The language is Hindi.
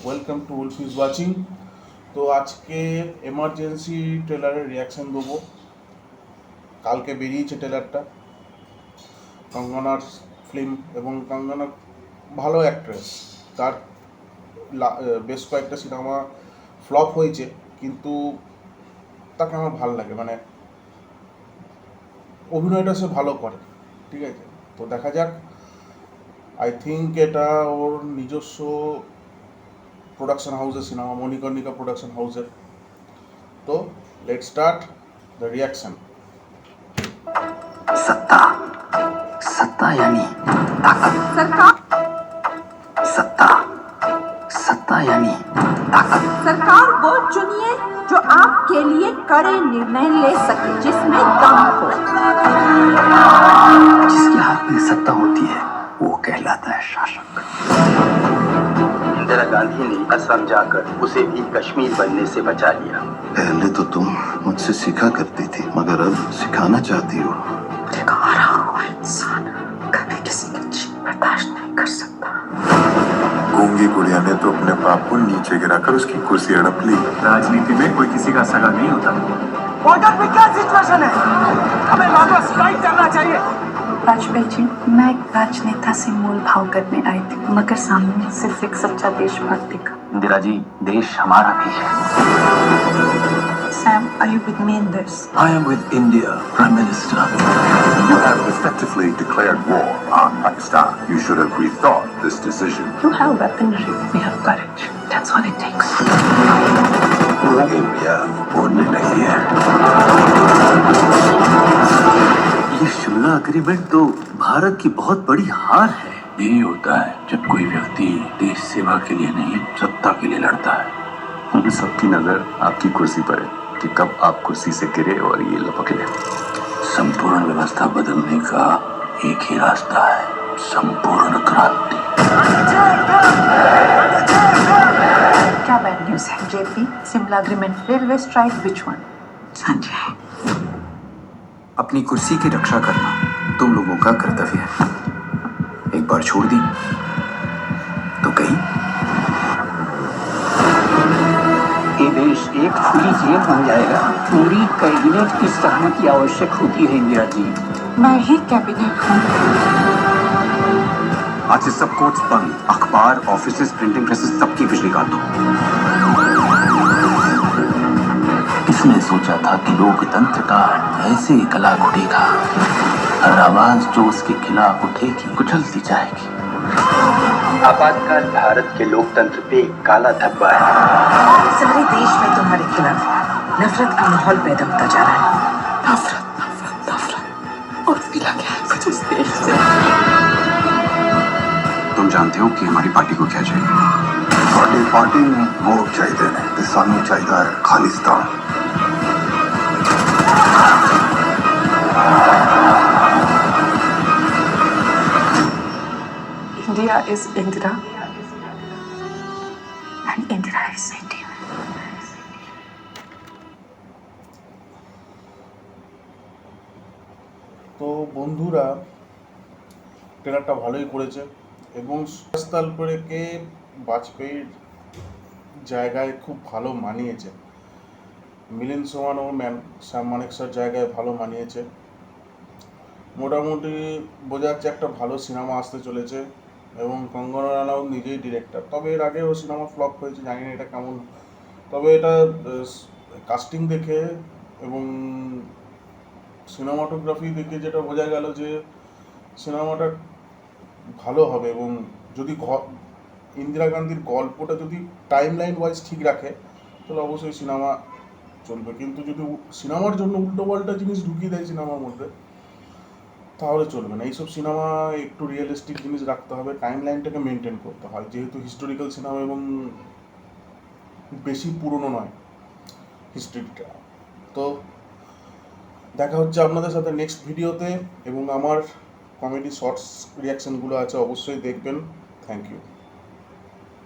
Welcome to Wolf is watching. তো আজকে এমার্জেন্সি ট্রেলারের রিয়াকশান দেবো। কালকে বেরিয়েছে ট্রেলারটা, কঙ্গনার ফিল্ম, এবং কঙ্গনা ভালো অ্যাক্ট্রেস। তার বেশ কয়েকটা সিনেমা ফ্লপ হয়েছে, কিন্তু তাকে আমার ভালো লাগে, মানে অভিনয়টা সে ভালো করে। ঠিক আছে, তো দেখা যাক। আই থিঙ্ক এটা ওর নিজস্ব প্রোডাকশন হাউসের সিনেমা, মণিকর্ণিকা প্রোডাকশন হাউসের। तो लेट्स स्टार्ट द रिएक्शन। सत्ता सत्ता यानी ताकत। सरकार सत्ता सत्ता यानी ताकत। सरकार वो चुनिए जो आपके लिए कड़े निर्णय ले सके, जिसमें दम हो। जिसके हाथ में सत्ता होती है वो कहलाता है शासक। इंदिरा गांधी ने असम जाकर उसे भी कश्मीर बनने से बचा लिया। पहले तो तुम मुझसे सीखा करती थी, मगर अब सिखाना चाहती हो। हारा हुआ इंसान कभी किसी की जीत बर्दाश्त नहीं कर सकता। गूंगी गुड़िया ने तो अपने बाप को नीचे गिराकर उसकी कुर्सी हड़प ली। राजनीति में कोई किसी का सगा नहीं होता। बॉर्डर पे क्या सिचुएशन है? हमें वापस फाइट करना चाहिए। वाजपेयी जी, मैं एक राजनेता से मोल भाव करने आई थी, मगर सामने सिर्फ एक सच्चा देशभक्त दिखा। इंदिरा जी, देश हमारा भी है। Sam, are you with me in this? I am with India, Prime Minister. You have effectively declared war on Pakistan. You should have rethought this decision. You have weaponry, we have courage. That's all it takes. India बोलने लगी है। ये शिमला एग्रीमेंट तो भारत की बहुत बड़ी हार है। यही होता है जब कोई व्यक्ति देश सेवा के लिए नहीं, सत्ता के लिए लड़ता है। हम सबकी नजर आपकी कुर्सी पर है कि कब आप कुर्सी से गिरे और ये लपक ले। संपूर्ण व्यवस्था बदलने का एक ही रास्ता है, संपूर्ण क्रांति। क्या बैड न्यूज है? JP, Shimla agreement, railway strike, which one? Sanjay, अपनी कुर्सी की रक्षा करना तुम लोगों का कर्तव्य है। एक बार छोड़ दी तो कहीं ये देश एक खुली जेल बन जाएगा। पूरी कैबिनेट की सहमति आवश्यक होती है। इंदिरा जी, मैं ही कैबिनेट हूँ। आज से सब कोर्ट्स बंद, अखबार, ऑफिसेज, प्रिंटिंग प्रेसेस, सबकी बिजली काट दो। किसने सोचा था कि लोकतंत्र का ऐसे गला घुटेगा, हर आवाज जो उसके खिलाफ उठेगी कुचल दी जाएगी। आपातकाल भारत के लोकतंत्र पे काला धब्बा है। सारे देश में तुम्हारे खिलाफ नफरत का माहौल पैदा होता जा रहा है। नफरत, नफरत, नफरत, और मिला क्या है कुछ इस देश से? तुम जानते हो कि हमारी पार्टी को क्या चाहिए? पार्टी में वोट चाहिए ने ते सानू चाहिए है Khalistan. India is Indira, and Indira is India. তো বন্ধুরা, ট্রেলারটা ভালোই করেছে, এবং সুভাষ বাজপেয়ীর জায়গায় খুব ভালো মানিয়েছে। মিলিন্দ সোমান ও শ্যাম মানেকশার জায়গায় ভালো মানিয়েছে। মোটামুটি বোঝা যাচ্ছে একটা ভালো সিনেমা আসতে চলেছে, এবং কঙ্গনা রানাউত নিজেই ডিরেক্টর। তবে এর আগেও সিনেমা ফ্লপ হয়েছে, জানি না এটা কেমন। তবে এটা কাস্টিং দেখে এবং সিনেমাটোগ্রাফি দেখে যেটা বোঝা গেল যে সিনেমাটা ভালো হবে, এবং যদি ইন্দিরা গান্ধীর গল্পটা যদি টাইম লাইন ওয়াইজ ঠিক রাখে তাহলে অবশ্যই সিনেমা চলবে। কিন্তু যদি সিনেমার জন্য উল্টোপাল্টা জিনিস ঢুকিয়ে দেয় সিনেমার মধ্যে তাহলে চলবে না। এইসব সিনেমা একটু রিয়েলিস্টিক জিনিস রাখতে হবে, টাইম লাইনটাকে মেনটেন করতে হয়, যেহেতু হিস্টোরিক্যাল সিনেমা এবং বেশি পুরনো নয় হিস্ট্রিটা। তো দেখা হচ্ছে আপনাদের সাথে নেক্সট ভিডিওতে, এবং আমার কমেডি শর্টস রিয়াকশানগুলো আছে, অবশ্যই দেখবেন। Thank you.